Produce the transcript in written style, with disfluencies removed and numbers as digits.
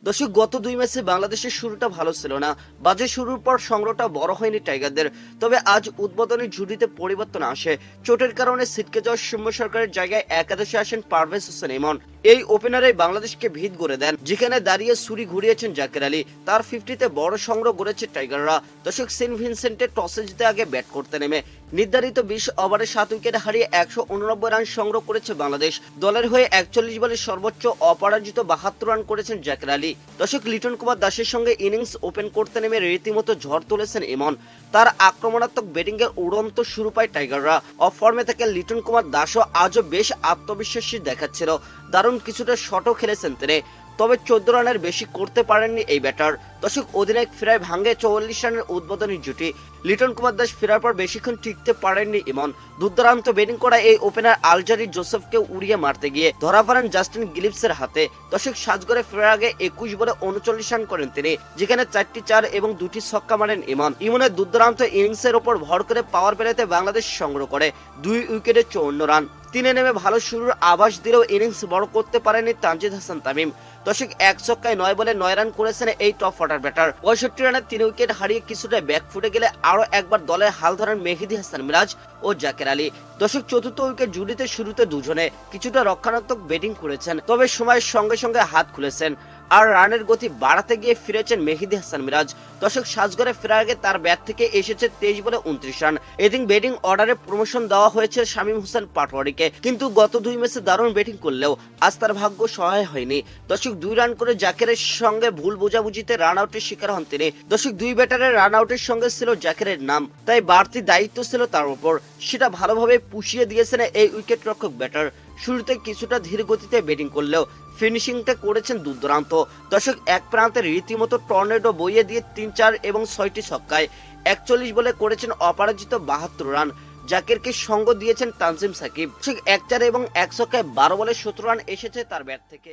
দর্শক, গত 2 ম্যাচে বাংলাদেশের শুরুটা ভালো ছিল না। বাজে শুরুর পর সংগ্রহটা বড় হয়নি টাইগারদের। তবে আজ উদ্বোধনী জুটিতে পরিবর্তন আসে। চোটের কারণে ছিটকে যাওয়া সৌম্য সরকারের জায়গায় একাদশে আসেন পারভেজ হোসেন ইমন। এই ওপেনারে বাংলাদেশকে ভিত গড়ে দেন। যেখানে দাঁড়িয়ে ছুরি ঘুরিয়েছেন জাকের আলী। তার 50-তে বড় সংগ্রহ করেছে টাইগাররা। দর্শক, সেন্ট ভিনসেন্টে টসে জিতে আগে ব্যাট করতে নেমে নির্ধারিত 20 ওভারে 7 উইকেট হারিয়ে 189 রান সংগ্রহ করেছে বাংলাদেশ। দলের হয়ে 41 বলে সর্বোচ্চ অপরাজিত 72 রান করেছেন জাকের আলী। দর্শক, লিটন কুমার দাসের সঙ্গে ইনিংস ওপেন করতে নেমে রীতিমতো ঝড় তুলেছেন ইমন। তার আক্রমণাত্মক ব্যাটিংয়ে উড়ন্ত শুরু পায় টাইগাররা। অফ ফর্মে থেকে লিটন কুমার দাসও আজও বেশ আত্মবিশ্বাসী দেখাচ্ছিল। দারুণ কিছুটা শটও খেলেছেন তিনি। তবে 14 রানের বেশি করতে পারেননি এই ব্যাটার। দর্শক, অধিনায়ক ফেরায় ভাঙে 44 রানের উদ্বোধনী জুটি। লিটন কুমার দাস ফেরার পর বেশিক্ষণ টিকতে পারেননি ইমন। দুর্দান্ত ব্যাটিং করা এই ওপেনার আলজারি জোসেফকে উড়িয়ে মারতে গিয়ে ধরা পড়েন জাস্টিন গিলিপসের হাতে। দর্শক, সাজগড়ে ফেরার আগে 21 বলে 39 রান করেন তিনি, যেখানে 4টি 4 এবং 2টি ছক্কা মারেন ইমন। ইমনের দুর্দান্ত ইনিংসের ওপর ভর করে পাওয়ার প্লেতে বাংলাদেশ সংগ্রহ করে 2 উইকেটে 54 রান। তিনে নেমে ভালো শুরুর আভাস দিলেও ইনিংস বড় করতে পারেনি তানজিদ হাসান তামিম। দর্শক, 1 ছক্কায় 9 বলে 9 রান করেছেন এই টপ অর্ডার ব্যাটার। 65 রানে 3 উইকেট হারিয়ে কিছুটা ব্যাক ফুটে গেলে আরো একবার দলের হাল ধরেন মেহেদী হাসান মিরাজ ও জাকের আলী। দর্শক, চতুর্থ উইকেট জুটিতে শুরুতে দুজনে কিছুটা রক্ষণাত্মক ব্যাটিং করেছেন, তবে সময়ের সঙ্গে সঙ্গে হাত খুলেছেন আর রানের গতি বাড়াতে গিয়ে ফিরেছেন মেহেদী হাসান মিরাজ। দর্শক, সাজগড়ে ফেরার আগে তার ব্যাট থেকে এসেছে 23 বলে 29 রান। এদিন ব্যাটিং অর্ডারে প্রমোশন দেওয়া হয়েছে শামীম হোসেন পাটোয়ারিকে, কিন্তু গত 2 ম্যাচে দারুণ ব্যাটিং করলেও আজ তার ভাগ্য সহায় হয়নি। দর্শক, 2 রান করে জাকেরের সঙ্গে ভুল বোঝাবুঝিতে রান আউটের শিকার হন তিনি। দর্শক, 2 ব্যাটারের রান আউটের সঙ্গে ছিল জাকেরের নাম, তাই বাড়তি দায়িত্ব ছিল তার উপর। সেটা ভালোভাবে পুষিয়ে দিয়েছেন এই উইকেট রক্ষক ব্যাটার। শুরুতে কিছুটা ধীর গতিতে ব্যাটিং করলেও ফিনিশিংটা করেছেন দুর্দান্ত। দর্শক, এক প্রান্তে রীতিমতো টর্নেডো বইয়ে দিয়ে 3 4 এবং 6টি ছক্কায় 41 বলে করেছেন অপরাজিত 72 রান। জাকেরকে সঙ্গ দিয়েছেন তানজিম সাকিব। ঠিক 1 4 এবং 1 ছক্কায় 12 বলে 17 রান এসেছে তার ব্যাট থেকে।